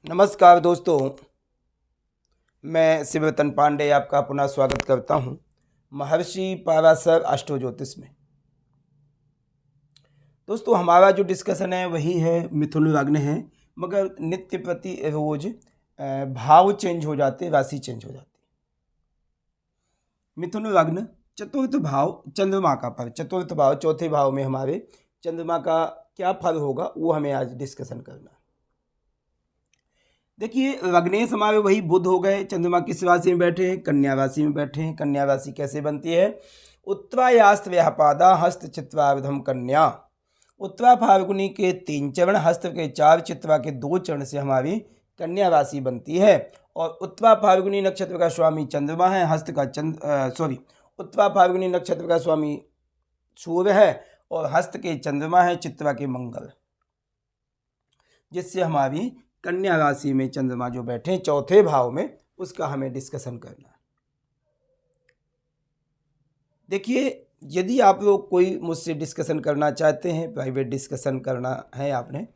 नमस्कार दोस्तों, मैं शिवरतन पांडे आपका पुनः स्वागत करता हूं महर्षि पराशर अष्टो ज्योतिष में। दोस्तों, हमारा जो डिस्कशन है वही है मिथुन लग्न है, मगर नित्य प्रति रोज भाव चेंज हो जाते, राशि चेंज हो जाती। मिथुन लग्न चतुर्थ भाव चंद्रमा का फल, चतुर्थ भाव चौथे भाव में हमारे चंद्रमा का क्या फल होगा वो हमें आज डिस्कशन करना है। देखिए, लग्नेश हमारे वही बुध हो गए। चंद्रमा किस राशि में बैठे हैं? कन्या राशि में बैठे हैं। कन्या राशि कैसे बनती है? उत्तरायास्त व्यापादा हस्त चित्वार्धम कन्या। उत्तरा फाल्गुनी के 3 चरण, हस्त के 4, चित्वा के 2 चरण से हमारी कन्या राशि बनती है। और उत्तरा फाल्गुनी नक्षत्र का स्वामी चंद्रमा है, हस्त का उत्तरा फाल्गुनी नक्षत्र का स्वामी सूर्य है और हस्त के चंद्रमा है, चित्वा के मंगल, जिससे हमारी कन्या राशि में चंद्रमा जो बैठे चौथे भाव में, उसका हमें डिस्कशन करना है। देखिए, यदि आप लोग कोई मुझसे डिस्कशन करना चाहते हैं, प्राइवेट डिस्कशन करना है आपने,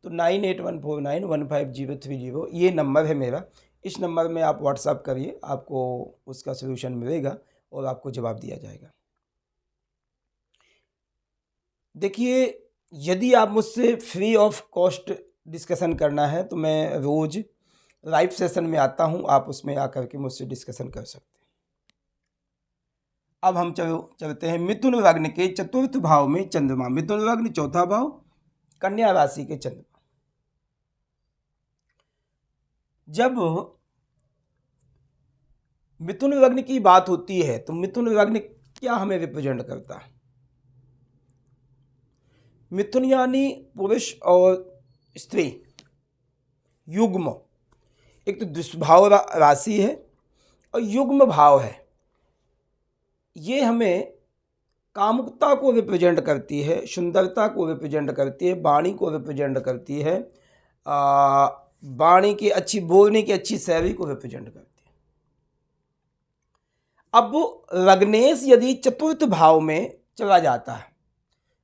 तो 9814915030 ये नंबर है मेरा। इस नंबर में आप व्हाट्सअप करिए, आपको उसका सलूशन मिलेगा और आपको जवाब दिया जाएगा। देखिए, यदि आप मुझसे फ्री ऑफ कॉस्ट डिस्कशन करना है तो मैं रोज़ लाइव सेशन में आता हूं, आप उसमें आकर के मुझसे डिस्कशन कर सकते हैं। अब हम चलते हैं मिथुन लग्न के चतुर्थ भाव में चंद्रमा। मिथुन लग्न चौथा भाव, कन्या राशि के चंद्रमा। जब मिथुन लग्न की बात होती है तो मिथुन लग्न क्या हमें रिप्रेजेंट करता है? मिथुन यानी पुरुष और स्त्री युग्म। एक तो दुष्भाव राशि है और युग्म भाव है। ये हमें कामुकता को रिप्रेजेंट करती है, सुंदरता को रिप्रेजेंट करती है, वाणी को रिप्रेजेंट करती है, वाणी की अच्छी बोलने की अच्छी शैली को रिप्रेजेंट करती है। अब लग्नेश यदि चतुर्थ भाव में चला जाता है,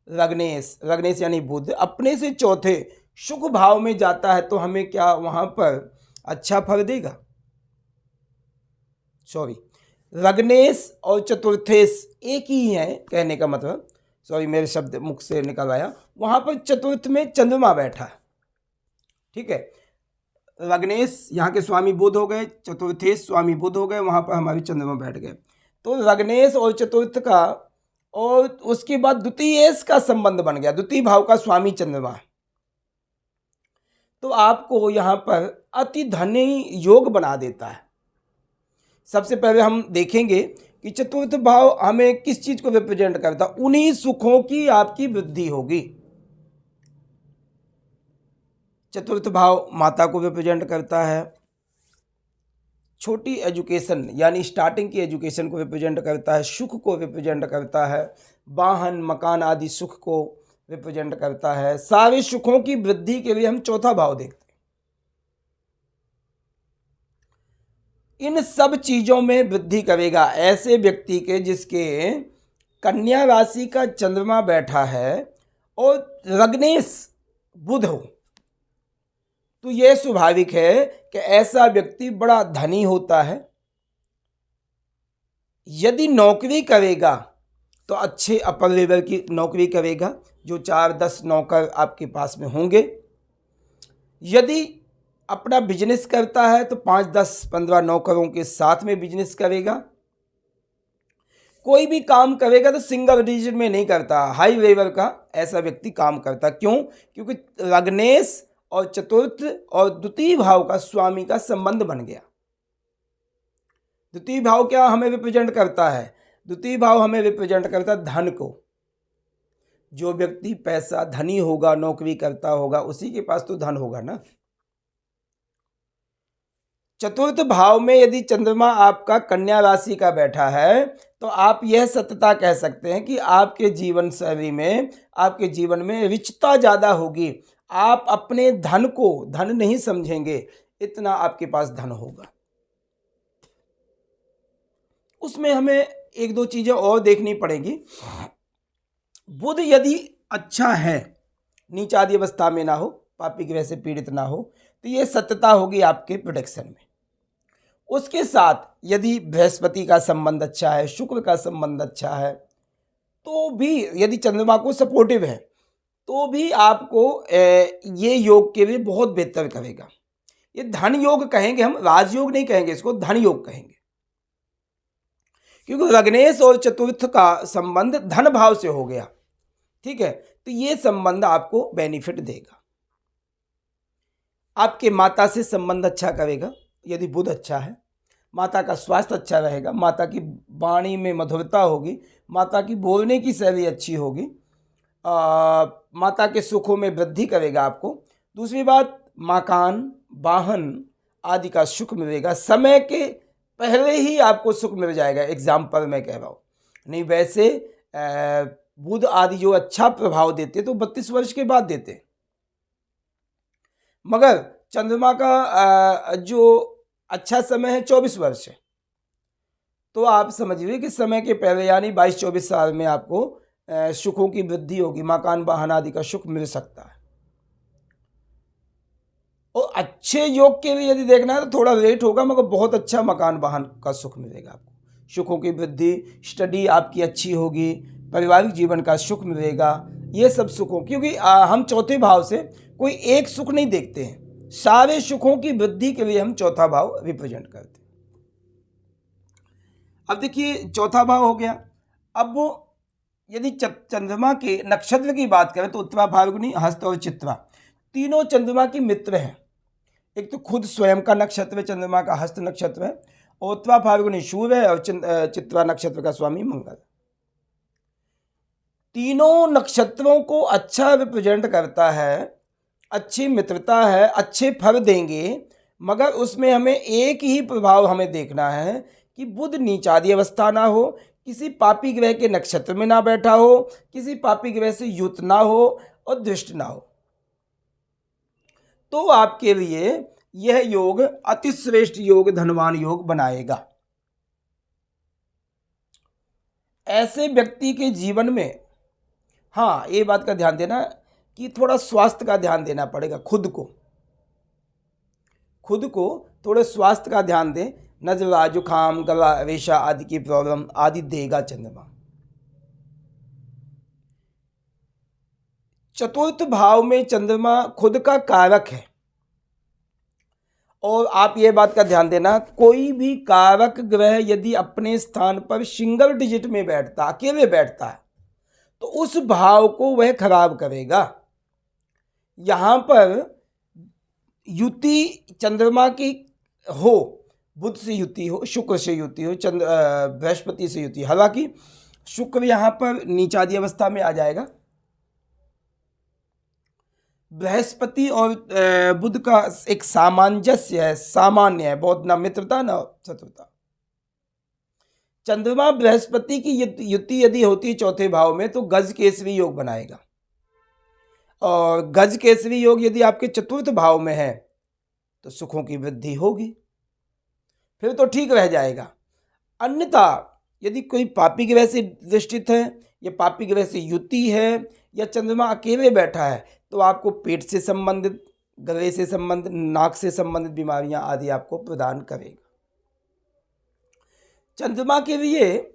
लग्नेश यानी बुध अपने से चौथे शुभ भाव में जाता है, तो हमें क्या वहां पर अच्छा फल देगा? लग्नेश और चतुर्थेश एक ही है, कहने का मतलब, मेरे शब्द मुख से निकल आया। वहां पर चतुर्थ में चंद्रमा बैठा है, ठीक है। लग्नेश यहाँ के स्वामी बुध हो गए, चतुर्थेश स्वामी बुध हो गए, वहां पर हमारे चंद्रमा बैठ गए। तो लग्नेश और चतुर्थ का और उसके बाद द्वितीयेश का संबंध बन गया, द्वितीय भाव का स्वामी चंद्रमा। तो आपको यहाँ पर अति धनी योग बना देता है। सबसे पहले हम देखेंगे कि चतुर्थ भाव हमें किस चीज को रिप्रेजेंट करता है। उन्हीं सुखों की आपकी वृद्धि होगी। चतुर्थ भाव माता को रिप्रेजेंट करता है, छोटी एजुकेशन यानी स्टार्टिंग की एजुकेशन को रिप्रेजेंट करता है, सुख को रिप्रेजेंट करता है, वाहन मकान आदि सुख को रिप्रेजेंट करता है। सारे सुखों की वृद्धि के लिए हम चौथा भाव देखते हैं। इन सब चीजों में वृद्धि करेगा ऐसे व्यक्ति के जिसके कन्या राशि का चंद्रमा बैठा है और लग्नेश बुध हो। तो यह स्वाभाविक है कि ऐसा व्यक्ति बड़ा धनी होता है। यदि नौकरी करेगा तो अच्छे अपर लेवल की नौकरी करेगा, जो 4-10 नौकर आपके पास में होंगे। यदि अपना बिजनेस करता है तो 5-10-15 नौकरों के साथ में बिजनेस करेगा। कोई भी काम करेगा तो सिंगल डिजिट में नहीं करता, हाई लेवल का ऐसा व्यक्ति काम करता। क्यों? क्योंकि लग्नेश और चतुर्थ और द्वितीय भाव का स्वामी का संबंध बन गया। द्वितीय भाव क्या हमें रिप्रेजेंट करता है? द्वितीय भाव हमें रिप्रेजेंट करता है धन को। जो व्यक्ति पैसा धनी होगा, नौकरी करता होगा, उसी के पास तो धन होगा ना। चतुर्थ भाव में यदि चंद्रमा आपका कन्या राशि का बैठा है तो आप यह सत्यता कह सकते हैं कि आपके जीवन शैली में, आपके जीवन में रिचता ज़्यादा होगी। आप अपने धन को धन नहीं समझेंगे, इतना आपके पास धन होगा। उसमें हमें 1-2 चीज़ें और देखनी पड़ेगी। बुध यदि अच्छा है, नीच आदि अवस्था में ना हो, पापी ग्रह से पीड़ित ना हो, तो ये सत्यता होगी आपके प्रोडक्शन में। उसके साथ यदि बृहस्पति का संबंध अच्छा है, शुक्र का संबंध अच्छा है, तो भी यदि चंद्रमा को सपोर्टिव है तो भी आपको ये योग के लिए बहुत बेहतर करेगा। ये धन योग कहेंगे हम, राजयोग नहीं कहेंगे, इसको धन योग कहेंगे, क्योंकि लग्नेश और चतुर्थ का संबंध धन भाव से हो गया। ठीक है, तो ये संबंध आपको बेनिफिट देगा। आपके माता से संबंध अच्छा करेगा यदि बुध अच्छा है, माता का स्वास्थ्य अच्छा रहेगा, माता की वाणी में मधुरता होगी, माता की बोलने की शैली अच्छी होगी, माता के सुखों में वृद्धि करेगा आपको। दूसरी बात, मकान, वाहन आदि का सुख मिलेगा, समय के पहले ही आपको सुख मिल जाएगा। एग्जाम्पल मैं कह रहा हूँ, नहीं वैसे बुध आदि जो अच्छा प्रभाव देते तो 32 वर्ष के बाद देते, मगर चंद्रमा का जो अच्छा समय है 24 वर्ष है, तो आप समझिए कि समय के पहले यानी 22-24 साल में आपको सुखों की वृद्धि होगी, मकान वाहन आदि का सुख मिल सकता है। और अच्छे योग के लिए यदि देखना है तो थोड़ा लेट होगा, मगर बहुत अच्छा मकान वाहन का सुख मिलेगा आपको, सुखों की वृद्धि, स्टडी आपकी अच्छी होगी, पारिवारिक जीवन का सुख मिलेगा, ये सब सुखों, क्योंकि हम चौथे भाव से कोई एक सुख नहीं देखते हैं, सारे सुखों की वृद्धि के लिए हम चौथा भाव रिप्रेजेंट करते हैं। अब देखिए चौथा भाव हो गया। अब यदि चंद्रमा के नक्षत्र की बात करें तो उत्तरा, फाल्गुनी, हस्त और चित्रा तीनों चंद्रमा की मित्र हैं। एक तो खुद स्वयं का नक्षत्र है चंद्रमा का, हस्त नक्षत्र है, और उत्तरा फाल्गुनी सूर्य है, और चित्रा नक्षत्र का स्वामी मंगल। तीनों नक्षत्रों को अच्छा रिप्रेजेंट करता है, अच्छी मित्रता है, अच्छे फल देंगे, मगर उसमें हमें एक ही प्रभाव हमें देखना है कि बुध नीचादी अवस्था ना हो, किसी पापी ग्रह के नक्षत्र में ना बैठा हो, किसी पापी ग्रह से युत ना हो और दृष्ट ना हो, तो आपके लिए यह योग अतिश्रेष्ठ योग, धनवान योग बनाएगा। ऐसे व्यक्ति के जीवन में हाँ ये बात का ध्यान देना कि थोड़ा स्वास्थ्य का ध्यान देना पड़ेगा, खुद को थोड़े स्वास्थ्य का ध्यान दें। नज़ला, जुखाम, गला, रेशा आदि की प्रॉब्लम आदि देगा चंद्रमा। चतुर्थ भाव में चंद्रमा खुद का कारक है, और आप ये बात का ध्यान देना, कोई भी कारक ग्रह यदि अपने स्थान पर सिंगल डिजिट में बैठता, अकेले बैठता है, तो उस भाव को वह खराब करेगा। यहां पर युति चंद्रमा की हो, बुध से युति हो, शुक्र से युति हो, बृहस्पति से युति, हालांकि शुक्र यहां पर नीचादी अवस्था में आ जाएगा। बृहस्पति और बुध का एक सामंजस्य है, सामान्य है, बहुत ना मित्रता ना शत्रुता। चंद्रमा बृहस्पति की युति यदि होती है चौथे भाव में तो गज केसरी योग बनाएगा, और गज केसरी योग यदि आपके चतुर्थ भाव में है तो सुखों की वृद्धि होगी, फिर तो ठीक रह जाएगा। अन्यथा यदि कोई पापी ग्रह से दृष्टित है या पापी ग्रह से युति है या चंद्रमा अकेले बैठा है, तो आपको पेट से संबंधित, गले से संबंधित, नाक से संबंधित बीमारियां आदि आपको प्रदान करेगा चंद्रमा के लिए।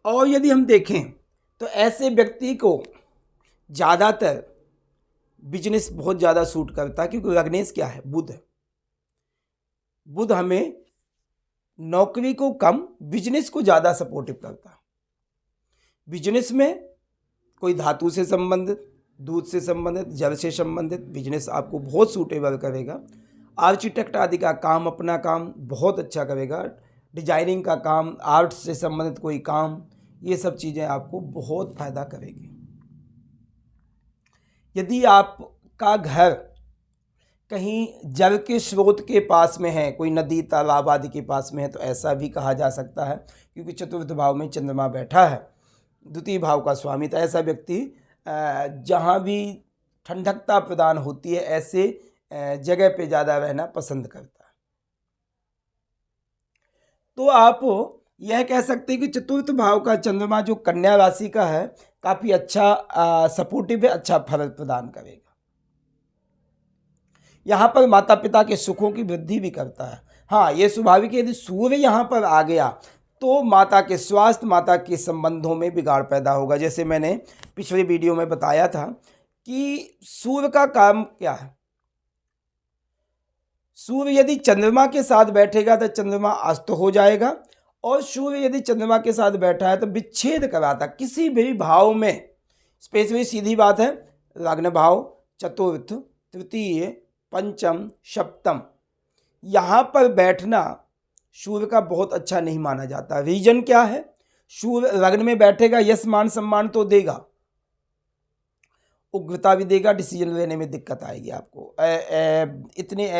और यदि हम देखें तो ऐसे व्यक्ति को ज़्यादातर बिजनेस बहुत ज़्यादा सूट करता है, क्योंकि लग्नेश क्या है, बुध है। बुध हमें नौकरी को कम, बिजनेस को ज़्यादा सपोर्टिव करता है। बिजनेस में कोई धातु से संबंधित, दूध से संबंधित, जल से संबंधित बिजनेस आपको बहुत सूटेबल करेगा। आर्किटेक्ट आदि का काम, अपना काम बहुत अच्छा करेगा। डिजाइनिंग का काम, आर्ट से संबंधित कोई काम, ये सब चीज़ें आपको बहुत फायदा करेगी। यदि आपका घर कहीं जल के स्रोत के पास में है, कोई नदी तालाब आदि के पास में है, तो ऐसा भी कहा जा सकता है, क्योंकि चतुर्थ भाव में चंद्रमा बैठा है, द्वितीय भाव का स्वामी। तो ऐसा व्यक्ति जहाँ भी ठंडकता प्रदान होती है ऐसे जगह पे ज़्यादा रहना पसंद करता है। तो आप यह कह सकते हैं कि चतुर्थ भाव का चंद्रमा जो कन्या राशि का है काफ़ी अच्छा सपोर्टिव है, अच्छा फल प्रदान करेगा। यहाँ पर माता पिता के सुखों की वृद्धि भी करता है। हाँ, ये स्वाभाविक है, यदि सूर्य यहाँ पर आ गया तो माता के स्वास्थ्य, माता के संबंधों में बिगाड़ पैदा होगा। जैसे मैंने पिछले वीडियो में बताया था कि सूर्य का काम क्या है। सूर्य यदि चंद्रमा के साथ बैठेगा तो चंद्रमा अस्त हो जाएगा, और सूर्य यदि चंद्रमा के साथ बैठा है तो विच्छेद कराता किसी भी भाव में। स्पेशली सीधी बात है, लग्न भाव, चतुर्थ, तृतीय, पंचम, सप्तम, यहाँ पर बैठना सूर्य का बहुत अच्छा नहीं माना जाता। रीजन क्या है? सूर्य लग्न में बैठेगा, यश मान सम्मान तो देगा, उग्रता भी देगा, डिसीजन लेने में दिक्कत आएगी आपको। इतने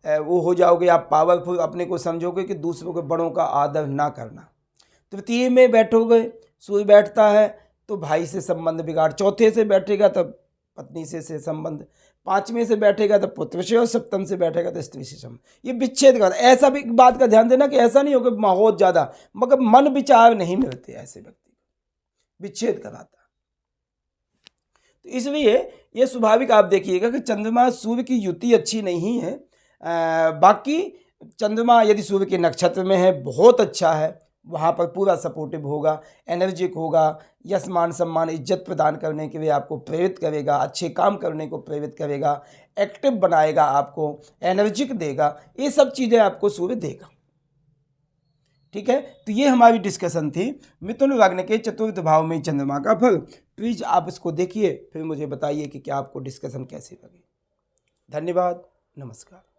वो हो जाओगे आप पावरफुल, अपने को समझोगे कि दूसरों के बड़ों का आदर ना करना। तृतीय में बैठोगे, सूर्य बैठता है तो भाई से संबंध बिगाड़, चौथे से बैठेगा तो पत्नी से संबंध, पांचवें से बैठेगा तो पुत्र से, और सप्तम से बैठेगा तो स्त्री से संबंध। ये विच्छेद कर, ऐसा भी बात का ध्यान देना कि ऐसा नहीं हो कि बहुत ज़्यादा मगर मन विचार नहीं मिलते ऐसे व्यक्ति को, विच्छेद कराता। तो इसलिए ये स्वाभाविक आप देखिएगा कि चंद्रमा सूर्य की युति अच्छी नहीं है। बाकी चंद्रमा यदि सूर्य के नक्षत्र में है बहुत अच्छा है, वहाँ पर पूरा सपोर्टिव होगा, एनर्जिक होगा, यश मान सम्मान इज्जत प्रदान करने के लिए आपको प्रेरित करेगा, अच्छे काम करने को प्रेरित करेगा, एक्टिव बनाएगा, आपको एनर्जिक देगा, ये सब चीज़ें आपको सूर्य देगा। ठीक है, तो ये हमारी डिस्कशन थी मिथुन लग्न के चतुर्थ भाव में चंद्रमा का फल। प्लीज आप इसको देखिए, फिर मुझे बताइए कि क्या आपको डिस्कशन कैसी लगी। धन्यवाद, नमस्कार।